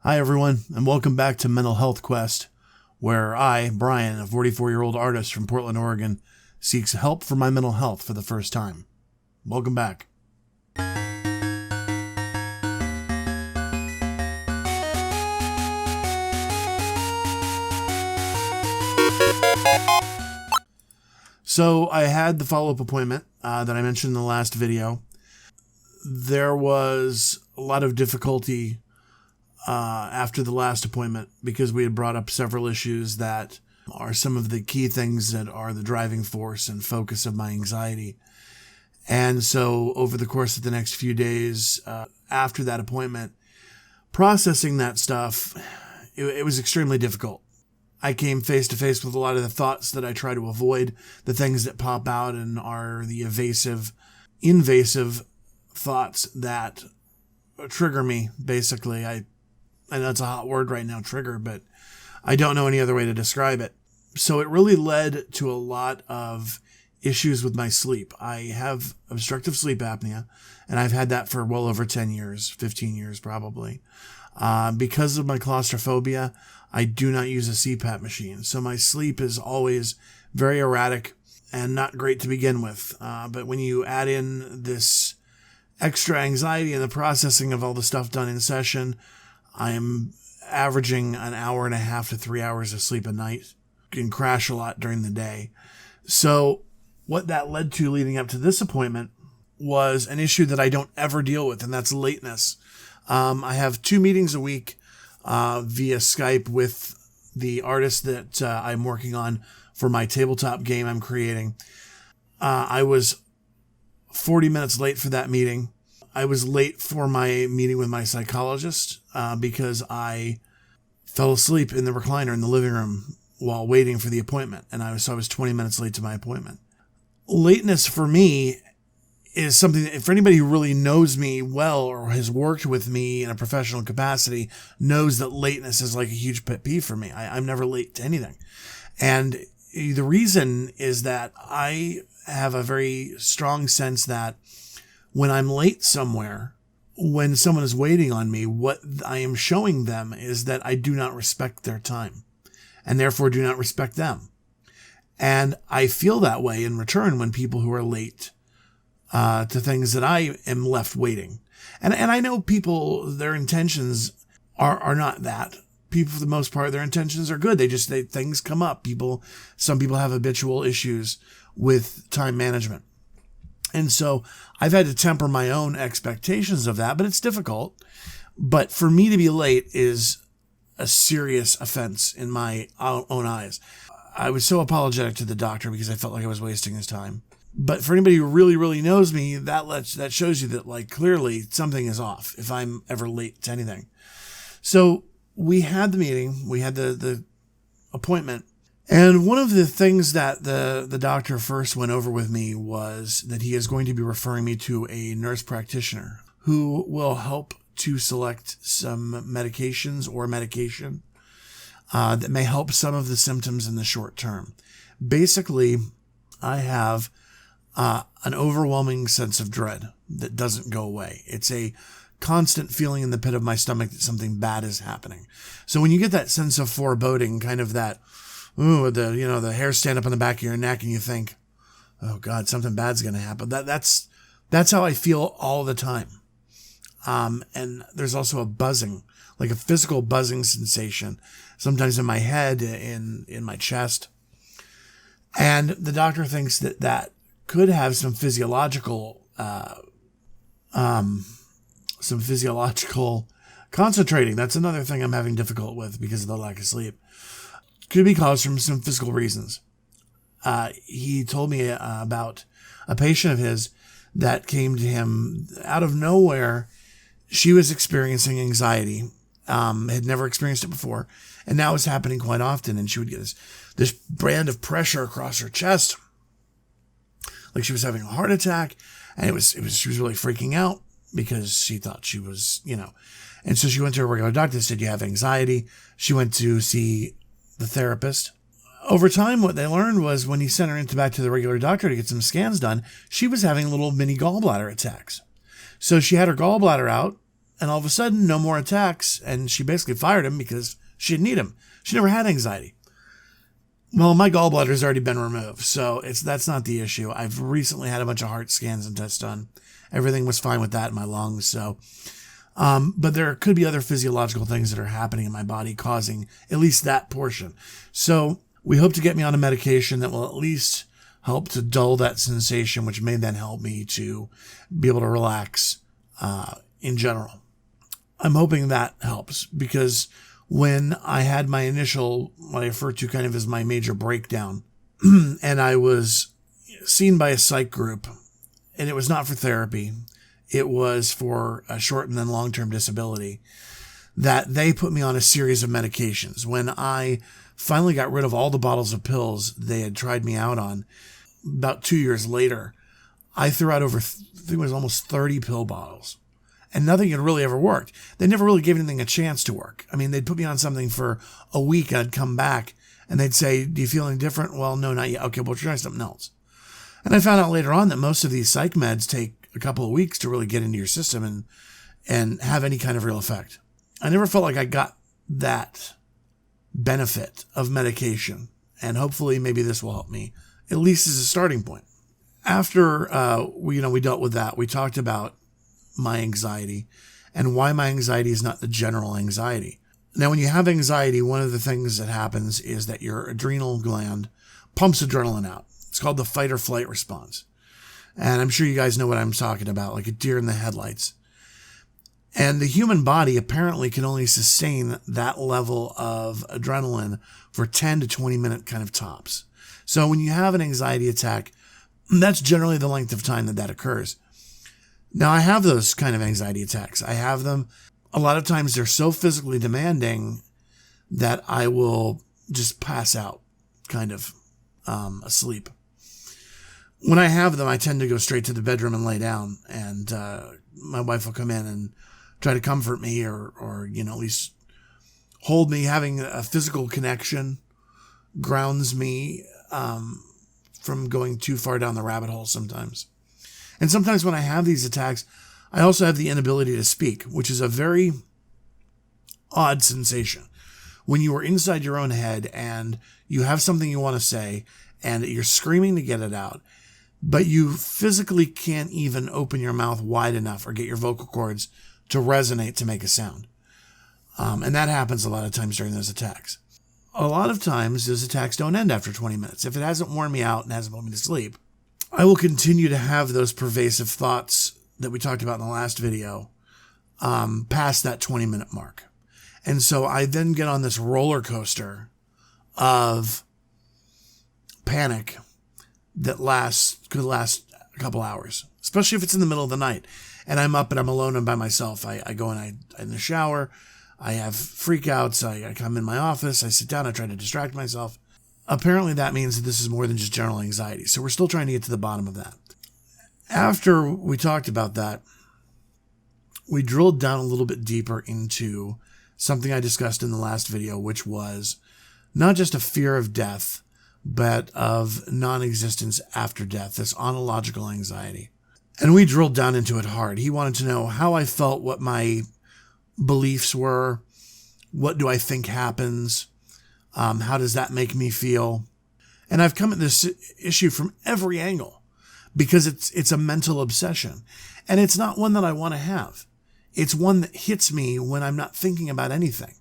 Hi, everyone, and welcome back to Mental Health Quest, where I, Brian, a 44-year-old artist from Portland, Oregon, seeks help for my mental health for the first time. Welcome back. So I had the follow-up appointment that I mentioned in the last video. There was a lot of difficulty after the last appointment because we had brought up several issues that are some of the key things that are the driving force and focus of my anxiety. And so over the course of the next few days after that appointment, processing that stuff, it was extremely difficult. I came face to face with a lot of the thoughts that I try to avoid, the things that pop out and are the invasive thoughts that trigger me, basically. I know it's a hot word right now, trigger, but I don't know any other way to describe it. So it really led to a lot of issues with my sleep. I have obstructive sleep apnea, and I've had that for well over 10 years, 15 years probably. Because of my claustrophobia, I do not use a CPAP machine. So my sleep is always very erratic and not great to begin with. But when you add in this extra anxiety and the processing of all the stuff done in session, I am averaging an hour and a half to 3 hours of sleep a night. Can crash a lot during the day. So what that led to leading up to this appointment was an issue that I don't ever deal with, and that's lateness. I have 2 meetings a week via Skype with the artist that I'm working on for my tabletop game I'm creating. I was 40 minutes late for that meeting. I was late for my meeting with my psychologist because I fell asleep in the recliner in the living room while waiting for the appointment. And I was 20 minutes late to my appointment. Lateness for me is something that, for anybody who really knows me well or has worked with me in a professional capacity, knows that lateness is like a huge pet peeve for me. I'm never late to anything. And the reason is that I have a very strong sense that when I'm late somewhere, when someone is waiting on me, what I am showing them is that I do not respect their time and therefore do not respect them. And I feel that way in return when people who are late to things that I am left waiting. And I know people, their intentions are not that. People, for the most part, their intentions are good. Things come up. Some people have habitual issues with time management. And so I've had to temper my own expectations of that, but it's difficult. But for me to be late is a serious offense in my own eyes. I was so apologetic to the doctor because I felt like I was wasting his time. But for anybody who really, really knows me, that shows you that, like, clearly something is off if I'm ever late to anything. So we had the meeting, we had the appointment. And one of the things that the doctor first went over with me was that he is going to be referring me to a nurse practitioner who will help to select some medications or medication that may help some of the symptoms in the short term. Basically, I have an overwhelming sense of dread that doesn't go away. It's a constant feeling in the pit of my stomach that something bad is happening. So when you get that sense of foreboding, kind of that, the hairs stand up on the back of your neck and you think, oh God, something bad's going to happen. That's how I feel all the time. And there's also a buzzing, like a physical buzzing sensation, sometimes in my head, in my chest. And the doctor thinks that could have some physiological concentrating. That's another thing I'm having difficult with because of the lack of sleep. Could be caused from some physical reasons. He told me about a patient of his that came to him out of nowhere. She was experiencing anxiety, had never experienced it before, and now it's happening quite often. And she would get this brand of pressure across her chest, like she was having a heart attack, and she was really freaking out because she thought she was, And so she went to her regular doctor, said, you have anxiety. She went to see the therapist. Over time, what they learned was when he sent her back to the regular doctor to get some scans done, she was having little mini gallbladder attacks. So she had her gallbladder out, And all of a sudden, no more attacks. And she basically fired him because she didn't need him. She never had anxiety. Well, my gallbladder has already been removed, so that's not the issue. I've recently had a bunch of heart scans and tests done. Everything was fine with that in my lungs. So, but there could be other physiological things that are happening in my body causing at least that portion. So we hope to get me on a medication that will at least help to dull that sensation, which may then help me to be able to relax in general. I'm hoping that helps, because when I had my initial, what I refer to kind of as my major breakdown, and I was seen by a psych group, and it was not for therapy, it was for a short and then long-term disability, that they put me on a series of medications. When I finally got rid of all the bottles of pills they had tried me out on, about 2 years later, I threw out over, I think it was almost 30 pill bottles. And nothing had really ever worked. They never really gave anything a chance to work. I mean, they'd put me on something for a week, and I'd come back, and they'd say, do you feel any different? Well, no, not yet. Okay, well, try something else. And I found out later on that most of these psych meds take a couple of weeks to really get into your system and have any kind of real effect. I never felt like I got that benefit of medication, and hopefully maybe this will help me, at least as a starting point. After we dealt with that, we talked about my anxiety and why my anxiety is not the general anxiety. Now, when you have anxiety, one of the things that happens is that your adrenal gland pumps adrenaline out. It's called the fight or flight response. And I'm sure you guys know what I'm talking about, like a deer in the headlights. And the human body apparently can only sustain that level of adrenaline for 10 to 20 minute kind of tops. So when you have an anxiety attack, that's generally the length of time that occurs. Now, I have those kind of anxiety attacks. I have them. A lot of times they're so physically demanding that I will just pass out, kind of asleep. When I have them, I tend to go straight to the bedroom and lay down, and my wife will come in and try to comfort me or at least hold me. Having a physical connection grounds me from going too far down the rabbit hole sometimes. And sometimes when I have these attacks, I also have the inability to speak, which is a very odd sensation. When you are inside your own head and you have something you want to say and you're screaming to get it out, but you physically can't even open your mouth wide enough or get your vocal cords to resonate to make a sound. And that happens a lot of times during those attacks. A lot of times those attacks don't end after 20 minutes. If it hasn't worn me out and hasn't put me to sleep, I will continue to have those pervasive thoughts that we talked about in the last video past that 20-minute mark. And so I then get on this roller coaster of panic that could last a couple hours, especially if it's in the middle of the night and I'm up and I'm alone and by myself. I go and I'm in the shower. I have freakouts. I come in my office. I sit down. I try to distract myself. Apparently that means that this is more than just general anxiety. So we're still trying to get to the bottom of that. After we talked about that, we drilled down a little bit deeper into something I discussed in the last video, which was not just a fear of death, but of non-existence after death, this ontological anxiety. And we drilled down into it hard. He wanted to know how I felt, what my beliefs were, what do I think happens, how does that make me feel? And I've come at this issue from every angle because it's a mental obsession. And it's not one that I want to have. It's one that hits me when I'm not thinking about anything.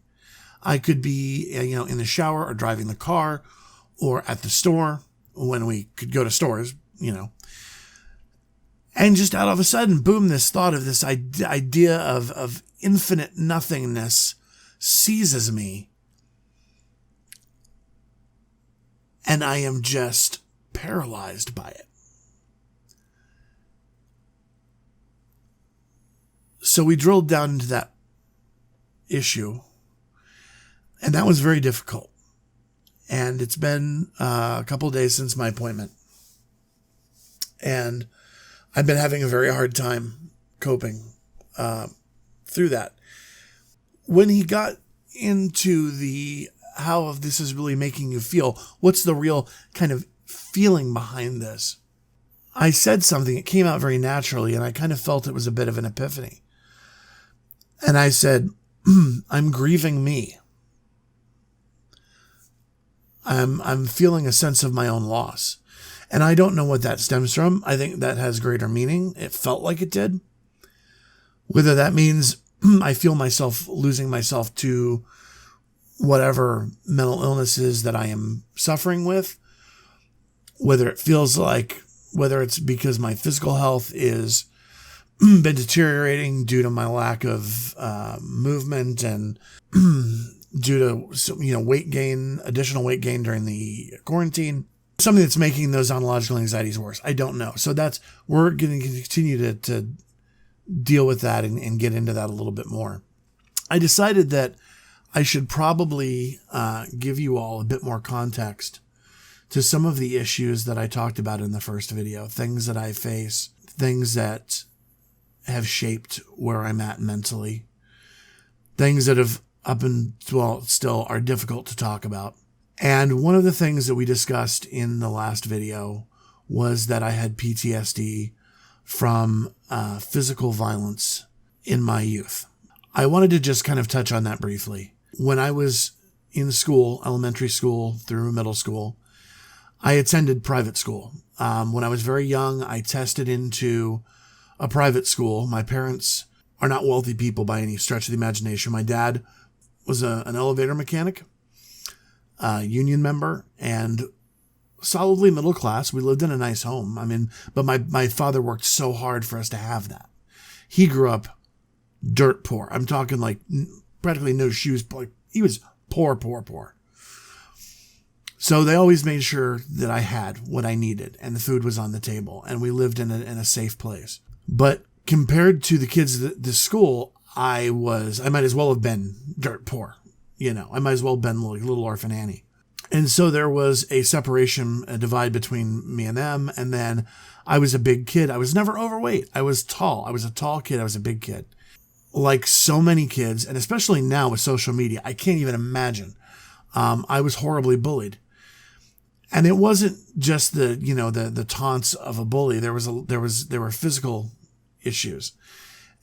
I could be, in the shower or driving the car or at the store when we could go to stores, And just out of a sudden, boom, this thought of this idea of infinite nothingness seizes me. And I am just paralyzed by it. So we drilled down into that issue. And that was very difficult. And it's been a couple of days since my appointment. And I've been having a very hard time coping through that. When he got into the how this is really making you feel, what's the real kind of feeling behind this, I said something. It came out very naturally, and I kind of felt it was a bit of an epiphany. And I said, I'm grieving me. I'm feeling a sense of my own loss. And I don't know what that stems from. I think that has greater meaning. It felt like it did. Whether that means I feel myself losing myself to whatever mental illnesses that I am suffering with, whether it's because my physical health is been deteriorating due to my lack of movement and due to additional weight gain during the quarantine, something that's making those ontological anxieties worse. I don't know. So we're going to continue to deal with that and get into that a little bit more. I decided that I should probably give you all a bit more context to some of the issues that I talked about in the first video, things that I face, things that have shaped where I'm at mentally, things that have still are difficult to talk about. And one of the things that we discussed in the last video was that I had PTSD from physical violence in my youth. I wanted to just kind of touch on that briefly. When I was in school, elementary school through middle school, I attended private school. When I was very young, I tested into a private school. My parents are not wealthy people by any stretch of the imagination. My dad was an elevator mechanic, union member, and solidly middle class. We lived in a nice home. But my father worked so hard for us to have that. He grew up dirt poor. I'm talking like practically no shoes. He was poor. So they always made sure that I had what I needed and the food was on the table and we lived in a safe place. But compared to the kids at the school, I might as well have been dirt poor. I might as well have been like little orphan Annie. And so there was a separation, a divide between me and them. And then I was a big kid. I was never overweight. I was tall. I was a tall kid. I was a big kid. Like so many kids, and especially now with social media, I can't even imagine. I was horribly bullied. And it wasn't just the taunts of a bully. There were physical issues.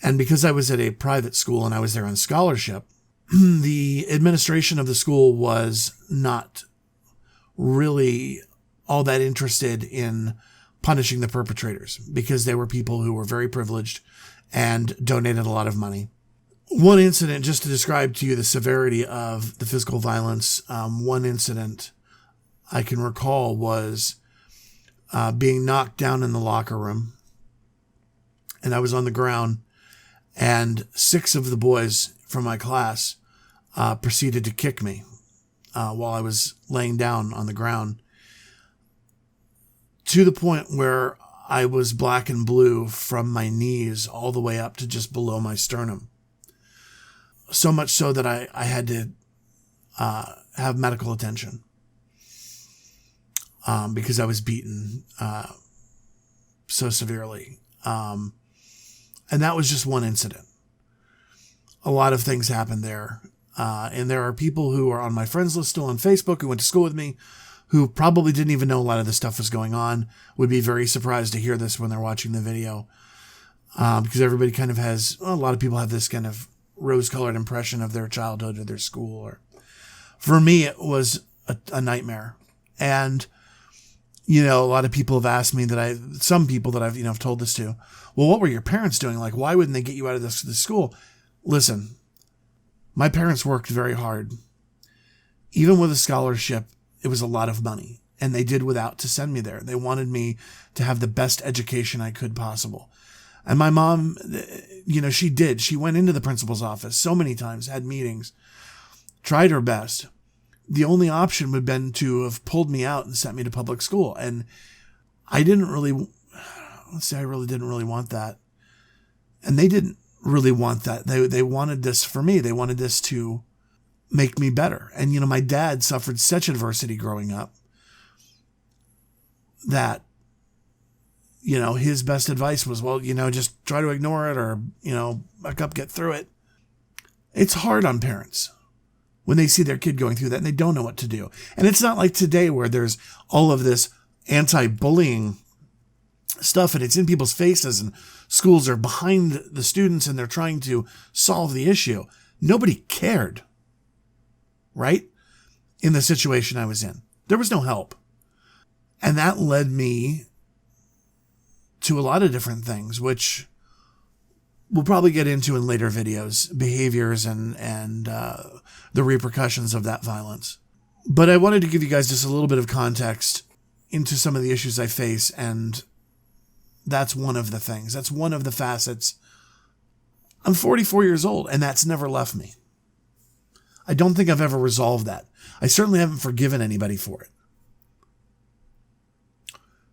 And because I was at a private school and I was there on scholarship, the administration of the school was not really all that interested in punishing the perpetrators because they were people who were very privileged and donated a lot of money. One incident, just to describe to you the severity of the physical violence, one incident I can recall was being knocked down in the locker room. And I was on the ground, and 6 of the boys from my class proceeded to kick me while I was laying down on the ground, to the point where I was black and blue from my knees all the way up to just below my sternum. So much so that I had to have medical attention because I was beaten so severely. And that was just one incident. A lot of things happened there. And there are people who are on my friends list still on Facebook who went to school with me who probably didn't even know a lot of this stuff was going on, would be very surprised to hear this when they're watching the video. Because everybody kind of a lot of people have this kind of rose-colored impression of their childhood or their school. Or for me, it was a nightmare. And, a lot of people have asked me some people that I've told this to, well, what were your parents doing? Like, why wouldn't they get you out of this school? Listen, my parents worked very hard. Even with a scholarship, it was a lot of money, and they did without to send me there. They wanted me to have the best education I could possible. And my mom, she did. She went into the principal's office so many times, had meetings, tried her best. The only option would have been to have pulled me out and sent me to public school. And I didn't really want that. And they didn't really want that. They wanted this for me. They wanted this to make me better. And, my dad suffered such adversity growing up that, his best advice was, well, just try to ignore it or, back up, get through it. It's hard on parents when they see their kid going through that and they don't know what to do. And it's not like today where there's all of this anti-bullying stuff and it's in people's faces and schools are behind the students and they're trying to solve the issue. Nobody cared, right? In the situation I was in, there was no help. And that led me to a lot of different things, which we'll probably get into in later videos, behaviors and the repercussions of that violence. But I wanted to give you guys just a little bit of context into some of the issues I face, and that's one of the things. That's one of the facets. I'm 44 years old, and that's never left me. I don't think I've ever resolved that. I certainly haven't forgiven anybody for it.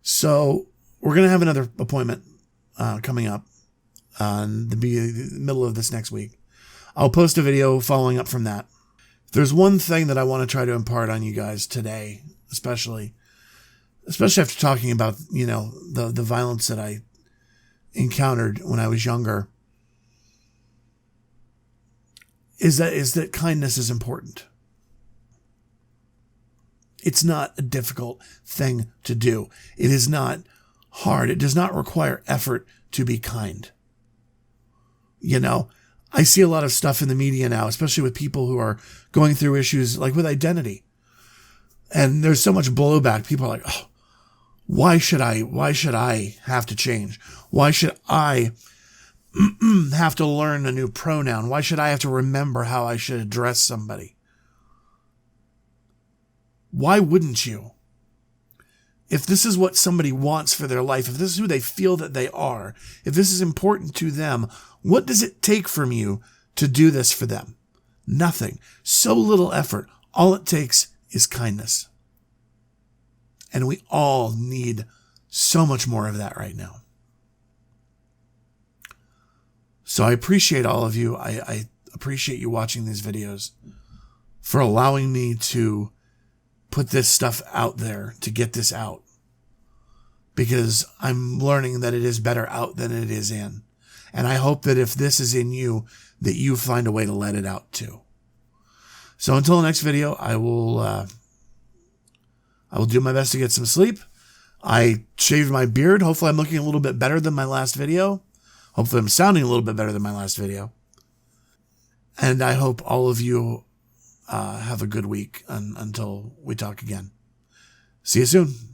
So we're going to have another appointment coming up in the middle of this next week. I'll post a video following up from that. There's one thing that I want to try to impart on you guys today, especially after talking about, the violence that I encountered when I was younger, is that kindness is important. It's not a difficult thing to do. It is not hard. It does not require effort to be kind. I see a lot of stuff in the media now, especially with people who are going through issues like with identity. And there's so much blowback. People are like, oh, why should I have to change? Why should I have to learn a new pronoun? Why should I have to remember how I should address somebody? Why wouldn't you? If this is what somebody wants for their life, if this is who they feel that they are, if this is important to them, what does it take from you to do this for them? Nothing. So little effort. All it takes is kindness. And we all need so much more of that right now. So I appreciate all of you. I appreciate you watching these videos, for allowing me to put this stuff out there, to get this out. Because I'm learning that it is better out than it is in. And I hope that if this is in you, that you find a way to let it out too. So until the next video, I will do my best to get some sleep. I shaved my beard. Hopefully I'm looking a little bit better than my last video. Hopefully I'm sounding a little bit better than my last video. And I hope all of you have a good week until we talk again. See you soon.